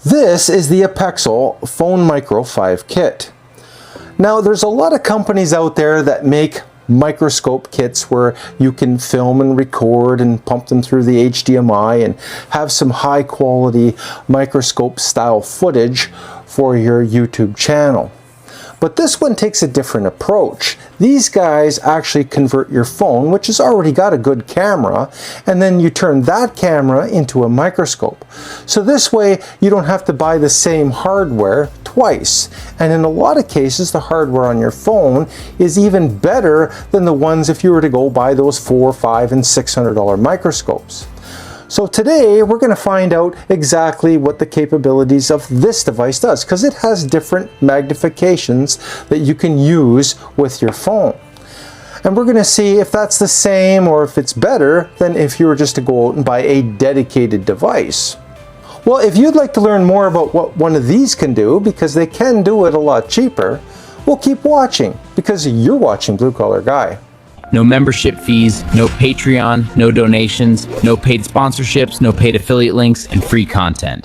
This is the APEXEL PhoneMicro 5 kit. Now there's a lot of companies out there that make microscope kits where you can film and record and pump them through the HDMI and have some high quality microscope style footage for your YouTube channel. But this one takes a different approach. These guys actually convert your phone, which has already got a good camera, and then you turn that camera into a microscope. So this way you don't have to buy the same hardware twice. And in a lot of cases, the hardware on your phone is even better than the ones if you were to go buy those $400, $500, and $600 microscopes. So today we're going to find out exactly what the capabilities of this device does, because it has different magnifications that you can use with your phone. And we're going to see if that's the same or if it's better than if you were just to go out and buy a dedicated device. Well, if you'd like to learn more about what one of these can do, because they can do it a lot cheaper, well, keep watching, because you're watching Blue Collar Guy. No membership fees, no Patreon, no donations, no paid sponsorships, no paid affiliate links, and free content.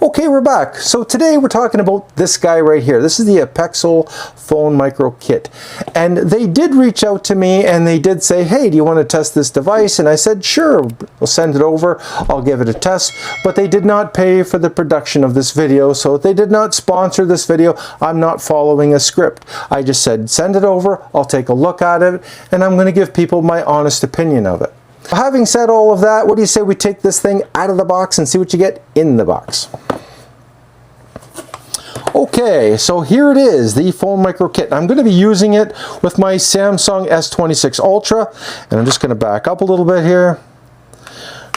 Okay, we're back. So today we're talking about this guy right here. This is the APEXEL PhoneMicro kit. And they did reach out to me and they did say, hey, do you want to test this device? And I said, sure, we'll send it over. I'll give it a test. But they did not pay for the production of this video. So they did not sponsor this video. I'm not following a script. I just said, send it over. I'll take a look at it. And I'm going to give people my honest opinion of it. Having said all of that, what do you say we take this thing out of the box and see what you get in the box? Okay, so here it is, the PhoneMicro kit. I'm going to be using it with my Samsung S26 Ultra, and I'm just going to back up a little bit here.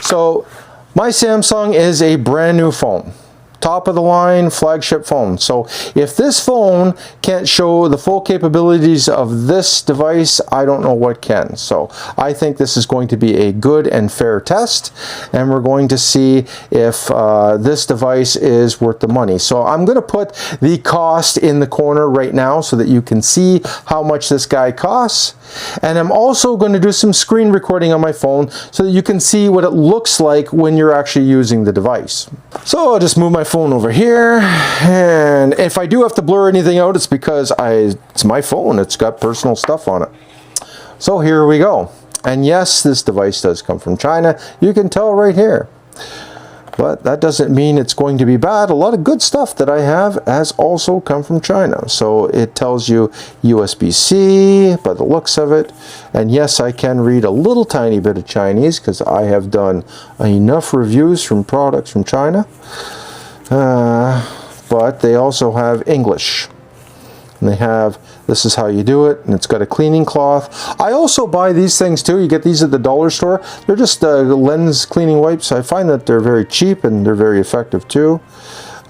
So my Samsung is a brand new phone. Top of the line flagship phone. So if this phone can't show the full capabilities of this device, I don't know what can. So I think this is going to be a good and fair test, and we're going to see if this device is worth the money. So I'm going to put the cost in the corner right now so that you can see how much this guy costs. And I'm also going to do some screen recording on my phone so that you can see what it looks like when you're actually using the device. So I'll just move my phone over here, and if I do have to blur anything out, it's because it's my phone. It's got personal stuff on it. So here we go. And yes, this device does come from China. You can tell right here. But that doesn't mean it's going to be bad. A lot of good stuff that I have has also come from China. So it tells you USB-C by the looks of it. And yes, I can read a little tiny bit of Chinese because I have done enough reviews from products from China. But they also have English. And they have, this is how you do it, and it's got a cleaning cloth. I also buy these things too. You get these at the dollar store. They're just lens cleaning wipes. I find that they're very cheap and they're very effective too.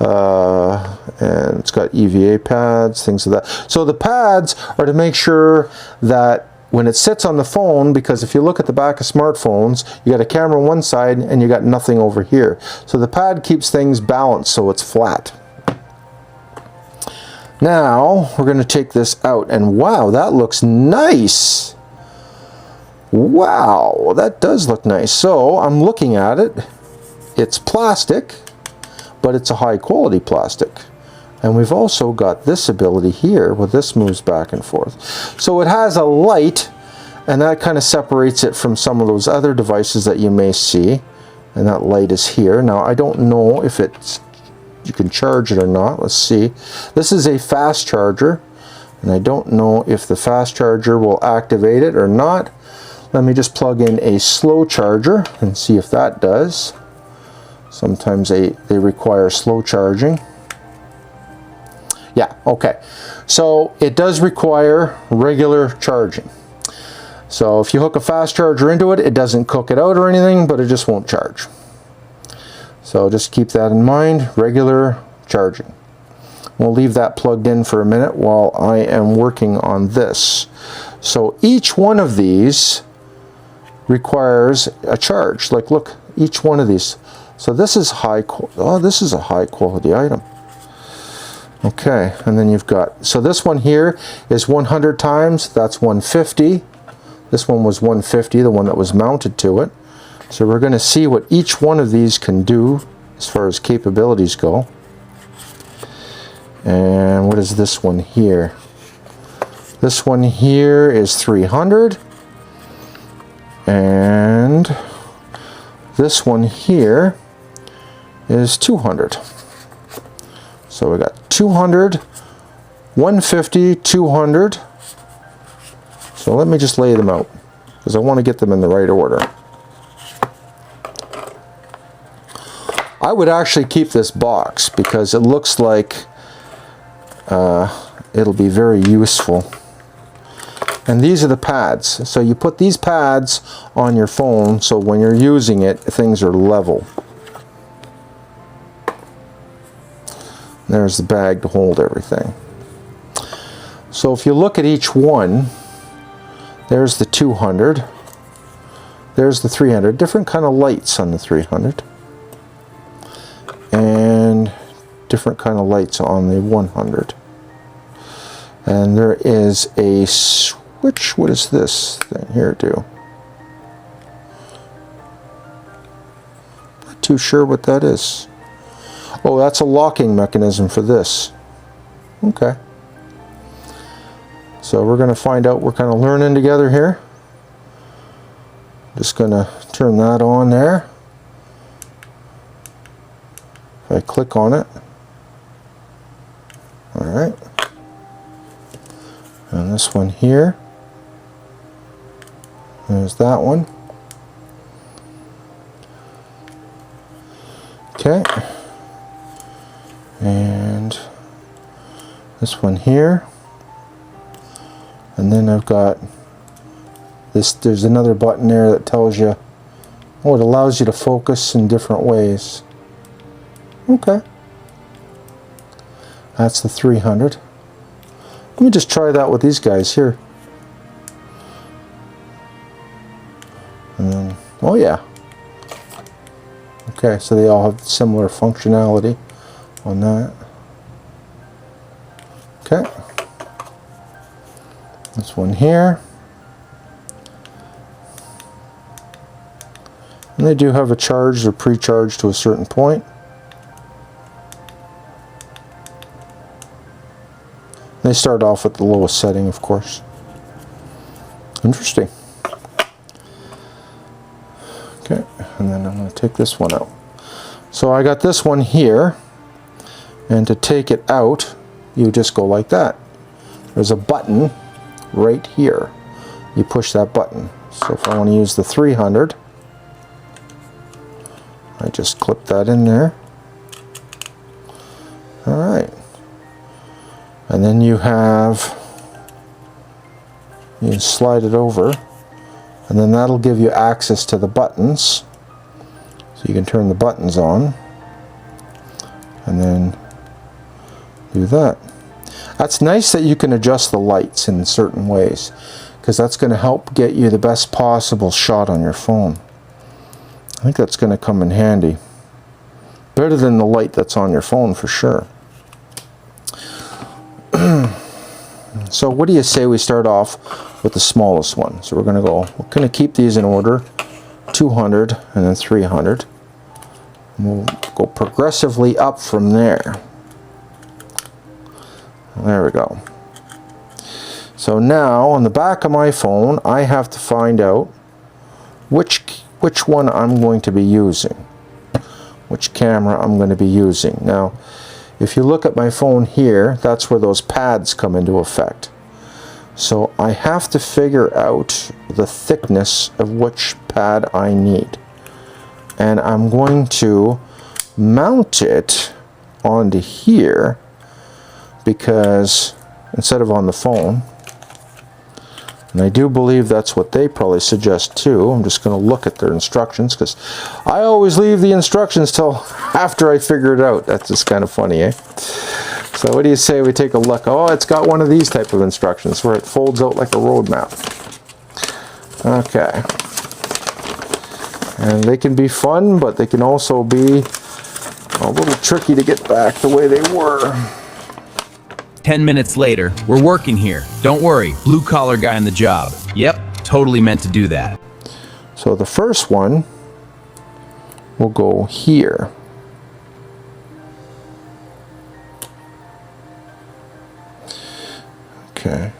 And it's got EVA pads, things like that. So the pads are to make sure that when it sits on the phone, because if you look at the back of smartphones, you got a camera on one side and you got nothing over here. So the pad keeps things balanced so it's flat. Now we're going to take this out, and wow, that looks nice. Wow, that does look nice. So I'm looking at it. It's plastic, but it's a high quality plastic. And we've also got this ability here where this moves back and forth. So it has a light, and that kind of separates it from some of those other devices that you may see. And that light is here. Now I don't know if you can charge it or not. Let's see. This is a fast charger, and I don't know if the fast charger will activate it or not. Let me just plug in a slow charger and see if that does. Sometimes they require slow charging. Yeah, okay. So it does require regular charging. So if you hook a fast charger into it, it doesn't cook it out or anything, but it just won't charge. So just keep that in mind, regular charging. We'll leave that plugged in for a minute while I am working on this. So each one of these requires a charge. Like look, each one of these. So this is this is a high quality item. Okay, and then you've got, so this one here is 100 times, that's 150. This one was 150, the one that was mounted to it. So we're going to see what each one of these can do as far as capabilities go. And what is this one here? This one here is 300. And this one here is 200. So we got 200, 150, 200. So let me just lay them out because I want to get them in the right order. I would actually keep this box because it looks like it'll be very useful. And these are the pads. So you put these pads on your phone so when you're using it, things are level. There's the bag to hold everything. So if you look at each one, there's the 200, there's the 300, different kind of lights on the 300, and different kind of lights on the 100. And there is a switch. What does this thing here do? Not too sure what that is. Oh, that's a locking mechanism for this. Okay. So we're going to find out. We're kind of learning together here. Just going to turn that on there. If I click on it. All right. And this one here. There's that one. Okay. And this one here. And then I've got this, there's another button there that tells you, oh, it allows you to focus in different ways. Okay. That's the 300. Let me just try that with these guys here. And then, oh yeah. Okay, so they all have similar functionality on that. Okay. This one here. And they do have a charge, they're pre-charged to a certain point. They start off at the lowest setting, of course. Interesting. Okay, and then I'm going to take this one out. So I got this one here, and to take it out, you just go like that. There's a button right here. You push that button. So if I want to use the 300, I just clip that in there. All right. And then you slide it over, and then that'll give you access to the buttons. So you can turn the buttons on, and then do that. That's nice that you can adjust the lights in certain ways, because that's going to help get you the best possible shot on your phone. I think that's going to come in handy. Better than the light that's on your phone for sure. So what do you say we start off with the smallest one? So we're going to keep these in order, 200 and then 300. And we'll go progressively up from there. There we go. So now on the back of my phone, I have to find out which one I'm going to be using, which camera I'm going to be using. Now, if you look at my phone here, that's where those pads come into effect. So I have to figure out the thickness of which pad I need. And I'm going to mount it onto here, because instead of on the phone, and I do believe that's what they probably suggest too. I'm just going to look at their instructions, because I always leave the instructions till after I figure it out. That's just kind of funny, eh? So what do you say we take a look? Oh, it's got one of these type of instructions where it folds out like a road map. Okay. And they can be fun, but they can also be a little tricky to get back the way they were. 10 minutes later, we're working here. Don't worry, blue collar guy on the job. Yep, totally meant to do that. So the first one will go here. Okay.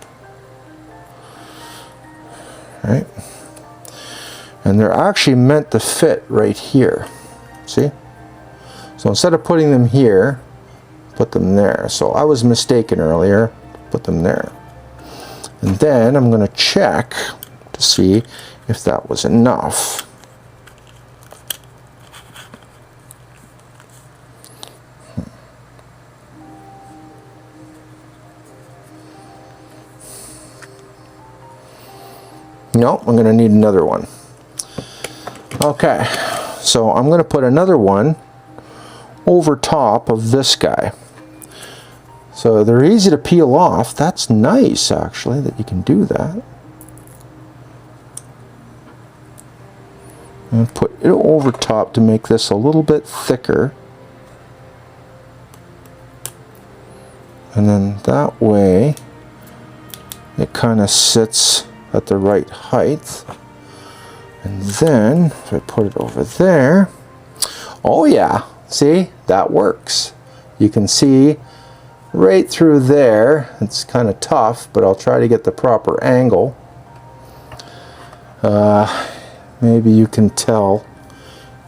Right. And they're actually meant to fit right here. See? So instead of putting them here, put them there. So I was mistaken earlier. Put them there. And then I'm going to check to see if that was enough. No, I'm going to need another one. Okay, so I'm going to put another one over top of this guy. So they're easy to peel off. That's nice, actually, that you can do that. And put it over top to make this a little bit thicker. And then that way it kind of sits at the right height. And then if I put it over there, oh yeah, see, that works. You can see right through there. It's kind of tough, but I'll try to get the proper angle. Maybe you can tell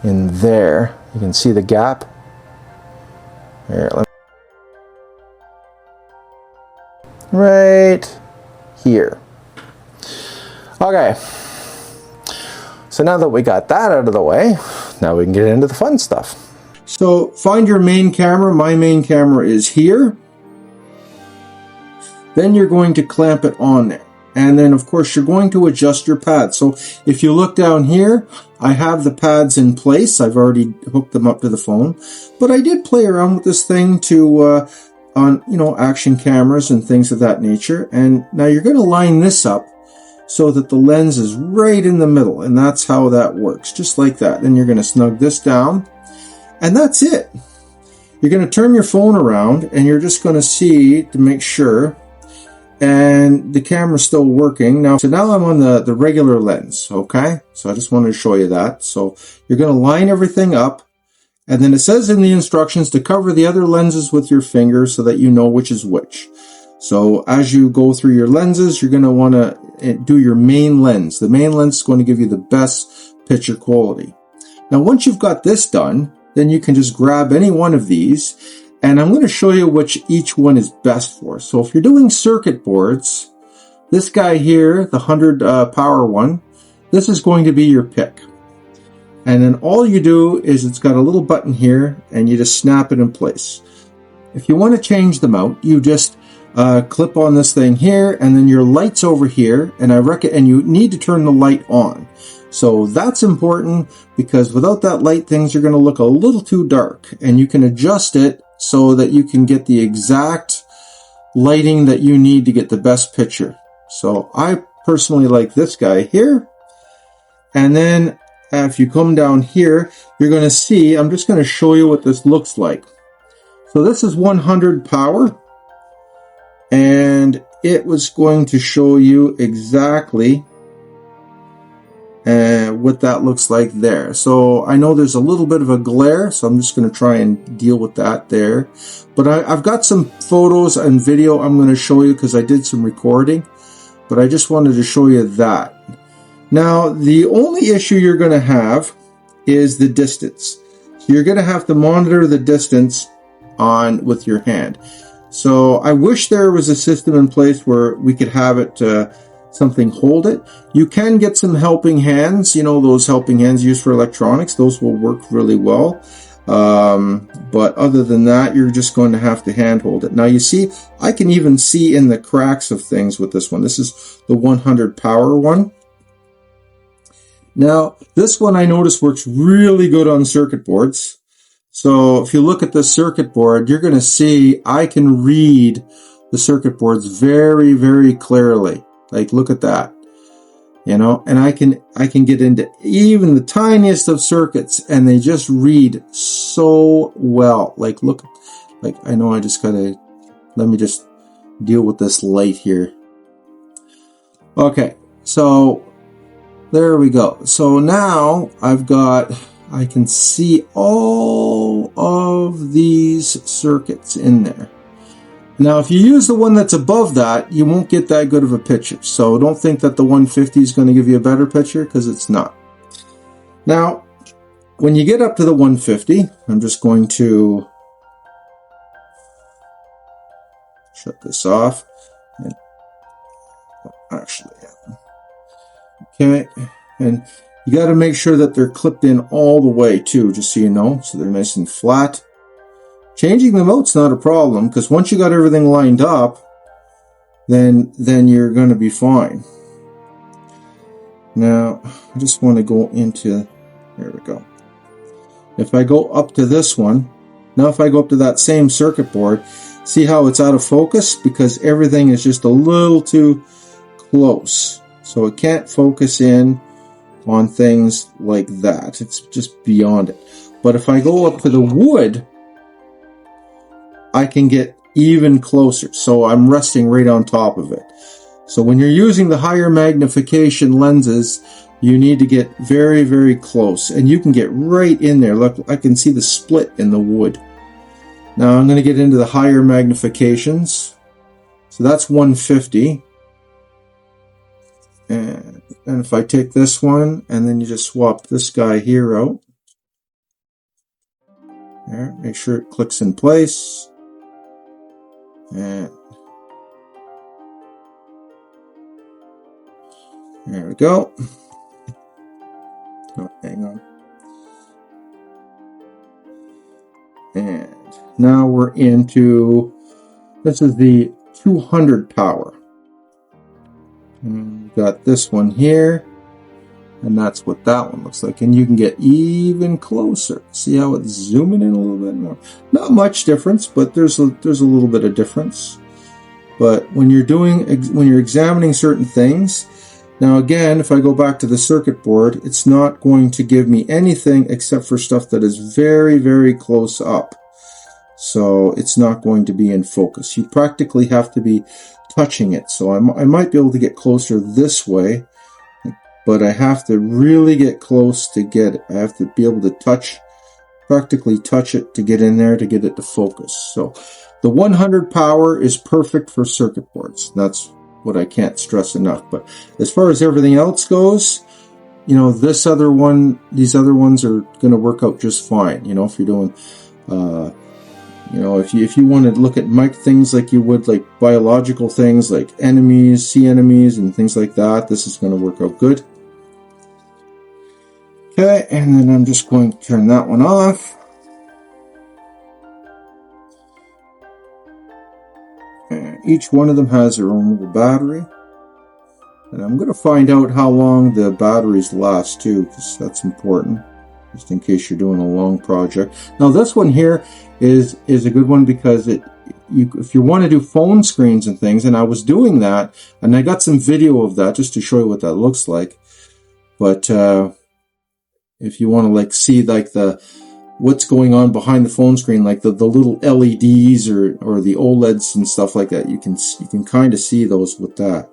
in there. You can see the gap. Here, right here. Okay. So now that we got that out of the way, now we can get into the fun stuff. So find your main camera. My main camera is here. Then you're going to clamp it on there. And then of course you're going to adjust your pads. So if you look down here, I have the pads in place. I've already hooked them up to the phone. But I did play around with this thing to on, you know, action cameras and things of that nature. And now you're going to line this up so that the lens is right in the middle, and that's how that works, just like that. Then you're going to snug this down, and that's it. You're going to turn your phone around, and you're just going to see to make sure, and the camera's still working. Now, so now I'm on the regular lens, okay? So I just wanted to show you that. So you're going to line everything up, and then it says in the instructions to cover the other lenses with your finger so that you know which is which. So as you go through your lenses, you're going to want to do your main lens. The main lens is going to give you the best picture quality. Now, once you've got this done, then you can just grab any one of these, and I'm going to show you which each one is best for. So if you're doing circuit boards, this guy here, the 100 power one, this is going to be your pick. And then all you do is it's got a little button here, and you just snap it in place. If you want to change them out, you just clip on this thing here, and then your light's over here, and and you need to turn the light on. So that's important, because without that light, things are going to look a little too dark, and you can adjust it so that you can get the exact lighting that you need to get the best picture. So I personally like this guy here. And then if you come down here, you're going to see, I'm just going to show you what this looks like. So this is 100 power. And it was going to show you exactly what that looks like there. So I know there's a little bit of a glare, so I'm just going to try and deal with that there. But I've got some photos and video I'm going to show you because I did some recording. But I just wanted to show you that. Now, the only issue you're going to have is the distance. So you're going to have to monitor the distance on with your hand. So I wish there was a system in place where we could have it, something hold it. You can get some helping hands, you know, those helping hands used for electronics. Those will work really well. But other than that, you're just going to have to hand hold it. Now you see, I can even see in the cracks of things with this one. This is the 100 power one. Now, this one I noticed works really good on circuit boards. So if you look at the circuit board, you're going to see I can read the circuit boards very, very clearly. Like, look at that, you know, and I can get into even the tiniest of circuits, and they just read so well. Like, look, like, I know I just gotta, let me just deal with this light here. Okay, so there we go. So now I've got I can see all of these circuits in there. Now, if you use the one that's above that, you won't get that good of a picture. So don't think that the 150 is going to give you a better picture, because it's not. Now, when you get up to the 150, I'm just going to shut this off. And actually, okay. And you got to make sure that they're clipped in all the way too, just so you know, so they're nice and flat. Changing them out's not a problem, because once you got everything lined up, then you're going to be fine. Now, I just want to go into, there we go. If I go up to this one, now if I go up to that same circuit board, see how it's out of focus? Because everything is just a little too close. So it can't focus in on things like that. It's just beyond it. But if I go up to the wood, I can get even closer. So I'm resting right on top of it. So when you're using the higher magnification lenses, you need to get very, very close. And you can get right in there. Look, I can see the split in the wood. Now I'm going to get into the higher magnifications. So that's 150. And if I take this one, and then you just swap this guy here out. There, make sure it clicks in place. And there we go. Oh, hang on. And now we're into, this is the 200 power. And we've got this one here, and that's what that one looks like. And you can get even closer. See how it's zooming in a little bit more? Not much difference, but there's a little bit of difference. But when you're examining certain things, now again, if I go back to the circuit board, it's not going to give me anything except for stuff that is very, very close up. So it's not going to be in focus. You practically have to be touching it. So I might be able to get closer this way, but I have to really get close to get it. I have to be able to practically touch it to get in there to get it to focus. So the 100 power is perfect for circuit boards. That's what I can't stress enough. But as far as everything else goes, you know, these other ones are going to work out just fine. You know, if you're doing, you know, if you want to look at things like you would like biological things like enemies, sea enemies, and things like that, this is going to work out good. Okay, and then I'm just going to turn that one off. And each one of them has their own little battery. And I'm going to find out how long the batteries last too, because that's important, just in case you're doing a long project. Now this one here is a good one because if you want to do phone screens and things, and I was doing that, and I got some video of that just to show you what that looks like. But if you want to like see like what's going on behind the phone screen, like the little LEDs or the OLEDs and stuff like that, you can kind of see those with that.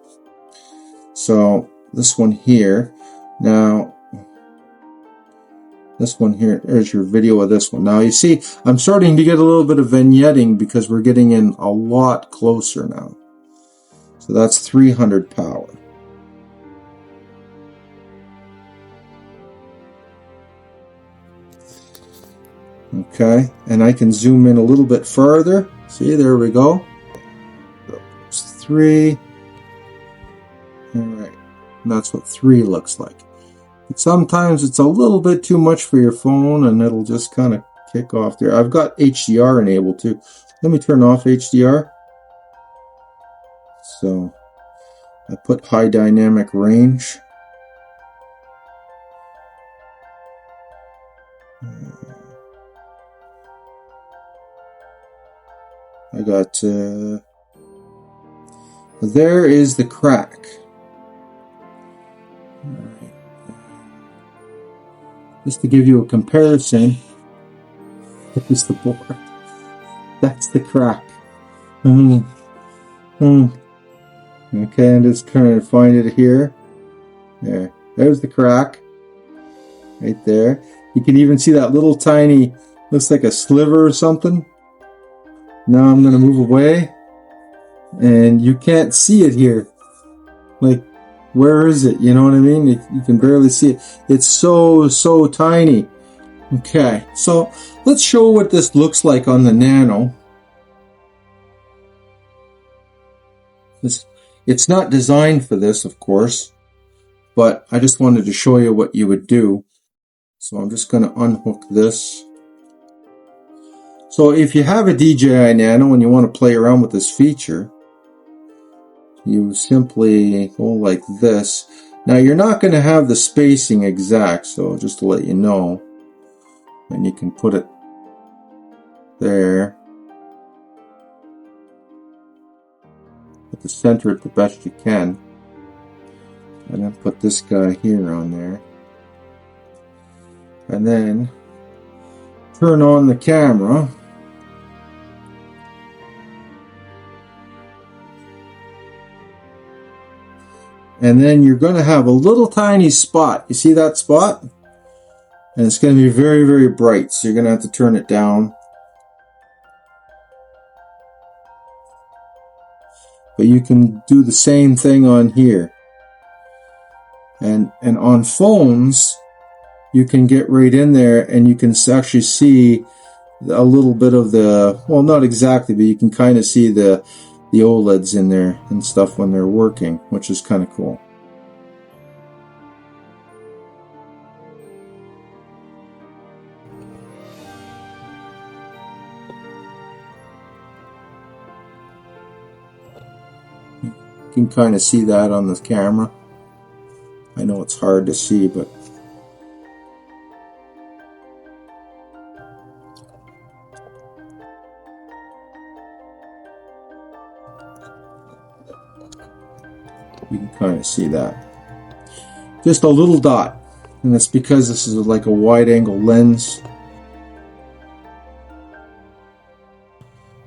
So this one here, now this one here, there's your video of this one. Now you see, I'm starting to get a little bit of vignetting because we're getting in a lot closer now. So that's 300 power. Okay, and I can zoom in a little bit further. See, there we go. There's 3. All right, and that's what 3 looks like. But sometimes it's a little bit too much for your phone, and it'll just kind of kick off there. I've got HDR enabled too. Let me turn off HDR. So I put high dynamic range. I got, there is the crack. All right. Just to give you a comparison, here's the board. That's the crack. Okay, I'm just trying to find it here. There's the crack. Right there. You can even see that little tiny, looks like a sliver or something. Now I'm going to move away, and you can't see it here. Like, where is it? You know what I mean? You can barely see it. It's so tiny. Okay, so let's show what this looks like on the Nano. It's not designed for this, of course, but I just wanted to show you what you would do. So I'm just going to unhook this. So if you have a DJI Nano and you want to play around with this feature, you simply go like this. Now you're not going to have the spacing exact, so just to let you know. And you can put it there. At the center it the best you can. And then put this guy here on there. And then turn on the camera. And then you're going to have a little tiny spot. You see that spot? And it's going to be very bright, so you're going to have to turn it down. But you can do the same thing on here. And on phones, you can get right in there and you can actually see a little bit of the, well, not exactly, but you can kind of see the OLEDs in there and stuff when they're working, which is kind of cool. You can kind of see that on the camera. I know it's hard to see, but you can kind of see that. Just a little dot. And that's because this is like a wide angle lens.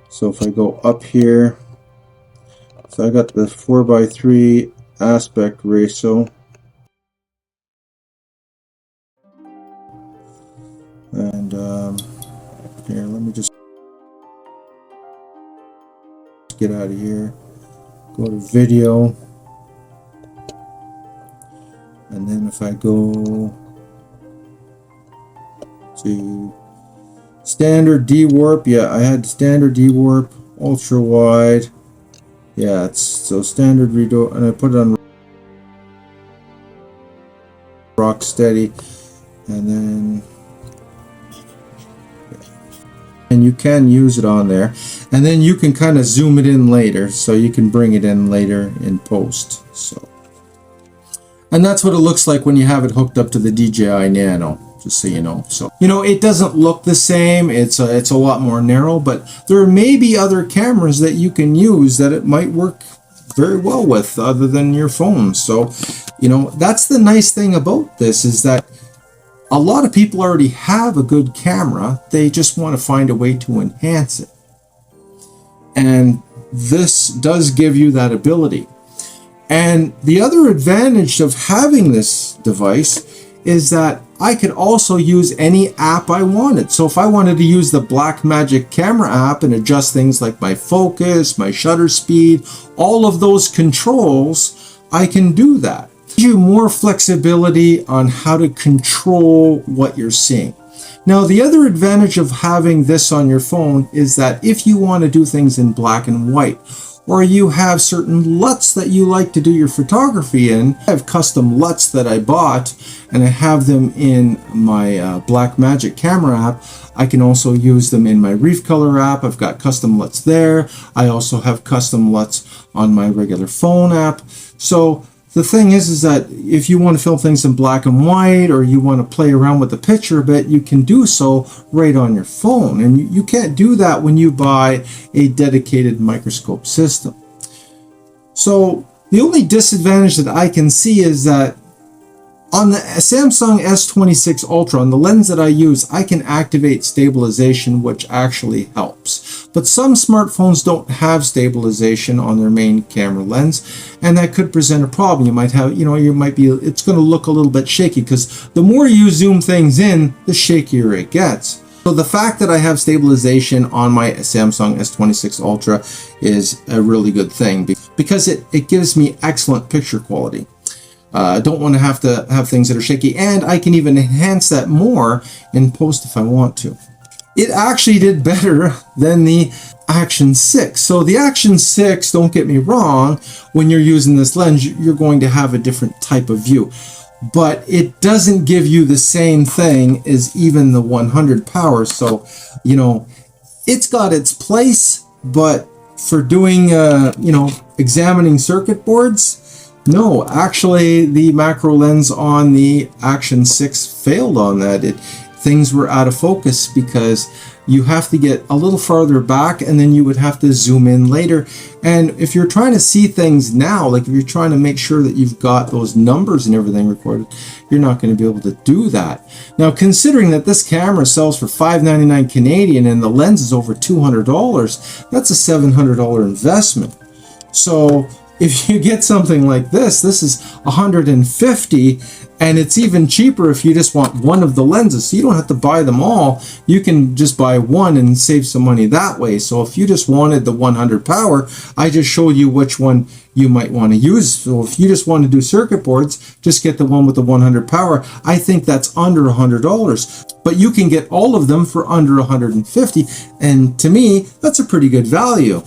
So if I go up here, so I got the 4:3 aspect ratio. And here, let me just get out of here. Go to video. And then if I go to standard D-warp, yeah, I had standard D-warp, ultra wide. Yeah, it's so standard redo, and I put it on rock steady, and then you can use it on there, and then you can kind of zoom it in later, so you can bring it in later in post. So, and that's what it looks like when you have it hooked up to the DJI Nano, just so you know. So, you know, it doesn't look the same. It's a lot more narrow, but there may be other cameras that you can use that it might work very well with other than your phone. So, you know, that's the nice thing about this, is that a lot of people already have a good camera. They just want to find a way to enhance it. And this does give you that ability. And the other advantage of having this device is that I could also use any app I wanted. So if I wanted to use the Blackmagic camera app and adjust things like my focus, my shutter speed, all of those controls, I can do that. It gives you more flexibility on how to control what you're seeing. Now, the other advantage of having this on your phone is that if you want to do things in black and white, or you have certain LUTs that you like to do your photography in. I have custom LUTs that I bought, and I have them in my Blackmagic camera app. I can also use them in my Reef Color app. I've got custom LUTs there. I also have custom LUTs on my regular phone app. So the thing is that if you want to film things in black and white, or you want to play around with the picture a bit, you can do so right on your phone. And you can't do that when you buy a dedicated microscope system. So the only disadvantage that I can see is that on the Samsung S26 Ultra, on the lens that I use, I can activate stabilization, which actually helps. But some smartphones don't have stabilization on their main camera lens, and that could present a problem. You might have, it's going to look a little bit shaky because the more you zoom things in, the shakier it gets. So the fact that I have stabilization on my Samsung S26 Ultra is a really good thing because it gives me excellent picture quality. I don't want to have things that are shaky, and I can even enhance that more in post if I want to. It actually did better than the Action 6. So the Action 6, don't get me wrong, when you're using this lens, you're going to have a different type of view. But it doesn't give you the same thing as even the 100 power. So, it's got its place, but for doing, examining circuit boards, no, actually the macro lens on the Action 6 failed on that. Things were out of focus because you have to get a little farther back and then you would have to zoom in later. And if you're trying to see things now, like if you're trying to make sure that you've got those numbers and everything recorded, you're not going to be able to do that. Now, considering that this camera sells for $599 Canadian and the lens is over $200, that's a $700 investment. So if you get something like this is $150, and it's even cheaper if you just want one of the lenses. So you don't have to buy them all. You can just buy one and save some money that way. So if you just wanted the 100 power, I just showed you which one you might want to use. So if you just want to do circuit boards, just get the one with the 100 power. I think that's under $100. But you can get all of them for under $150. And to me, that's a pretty good value.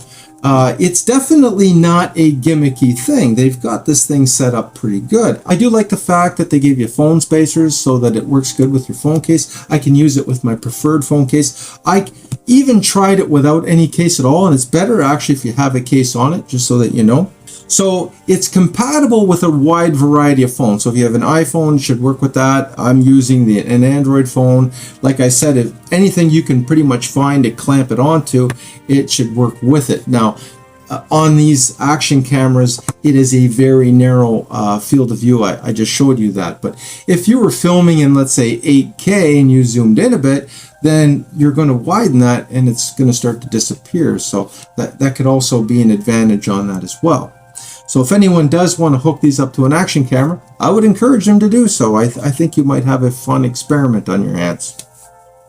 It's definitely not a gimmicky thing. They've got this thing set up pretty good. I do like the fact that they gave you phone spacers so that it works good with your phone case. I can use it with my preferred phone case. I even tried it without any case at all, and it's better actually if you have a case on it, just so that you know. So it's compatible with a wide variety of phones. So if you have an iPhone, it should work with that. I'm using an Android phone. Like I said, if anything you can pretty much find to clamp it onto, it should work with it. Now, on these action cameras, it is a very narrow field of view. I just showed you that. But if you were filming in, let's say, 8K and you zoomed in a bit, then you're going to widen that and it's going to start to disappear. So that could also be an advantage on that as well. So if anyone does want to hook these up to an action camera, I would encourage them to do so. I think you might have a fun experiment on your hands.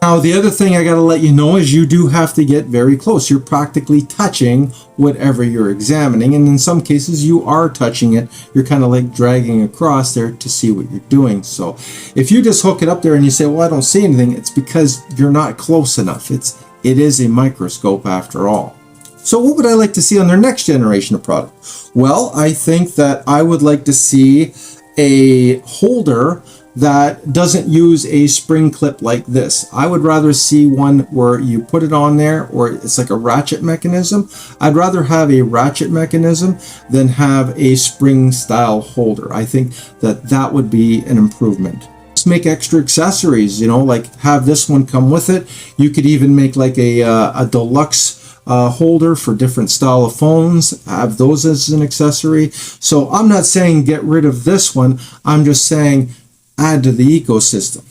Now, the other thing I got to let you know is you do have to get very close. You're practically touching whatever you're examining, and in some cases you are touching it. You're kind of like dragging across there to see what you're doing. So if you just hook it up there and you say, well, I don't see anything, it's because you're not close enough. It is a microscope after all. So what would I like to see on their next generation of product? Well, I think that I would like to see a holder that doesn't use a spring clip like this. I would rather see one where you put it on there, or it's like a ratchet mechanism. I'd rather have a ratchet mechanism than have a spring style holder. I think that would be an improvement. Just make extra accessories, like have this one come with it. You could even make like a deluxe holder for different style of phones, have those as an accessory. So I'm not saying get rid of this one, I'm just saying add to the ecosystem.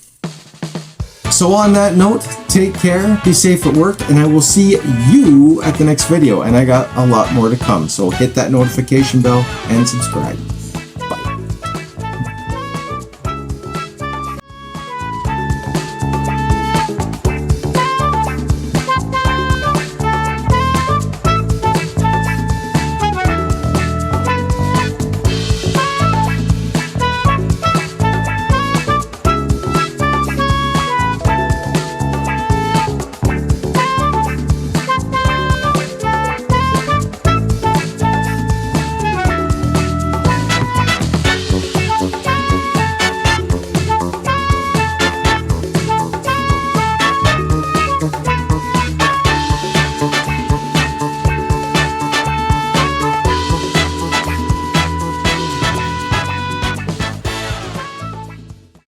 So on that note, take care, be safe at work, and I will see you at the next video. And I got a lot more to come, so hit that notification bell and subscribe.